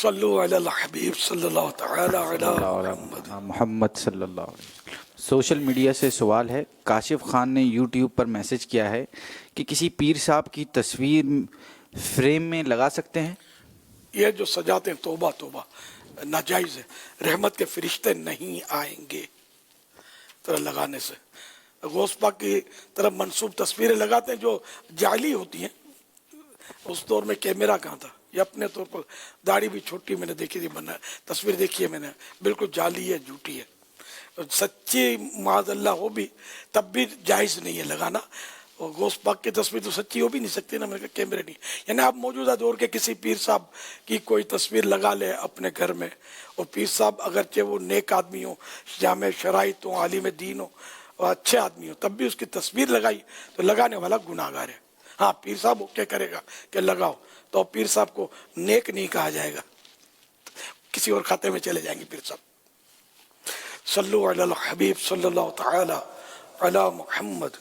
صلو علی الحبیب صلی اللہ تعالی علی محمد۔ محمد صلی اللہ علیہ وسلم۔ سوشل میڈیا سے سوال ہے، کاشف خان نے یوٹیوب پر میسج کیا ہے کہ کسی پیر صاحب کی تصویر فریم میں لگا سکتے ہیں؟ یہ جو سجاتے ہیں توبہ توبہ ناجائز ہے، رحمت کے فرشتے نہیں آئیں گے طرح لگانے سے۔ غوث پاک کی طرف منسوب تصویریں لگاتے ہیں جو جعلی ہوتی ہیں، اس دور میں کیمرہ کہاں تھا، یہ اپنے طور پر داڑھی بھی چھوٹی میں نے دیکھی تھی، بنا تصویر دیکھی ہے میں نے، بالکل جعلی ہے، جھوٹی ہے، سچی معاذ اللہ ہو بھی تب بھی جائز نہیں ہے لگانا۔ اور غوث پاک کی تصویر تو سچی ہو بھی نہیں سکتی نا، میرے کیمرے نہیں، یعنی آپ موجودہ دور کے کسی پیر صاحب کی کوئی تصویر لگا لے اپنے گھر میں، اور پیر صاحب اگرچہ وہ نیک آدمی ہو، جامع شرائط ہو، عالم دین ہو اور اچھے آدمی ہو، تب بھی اس کی تصویر لگائی تو لگانے والا گناہ گار ہے۔ ہاں پیر صاحب کیا کرے گا کہ لگاؤ، تو پیر صاحب کو نیک نہیں کہا جائے گا، کسی اور کھاتے میں چلے جائیں گے پیر صاحب۔ صلو علی الحبیب صلی اللہ تعالی علی محمد۔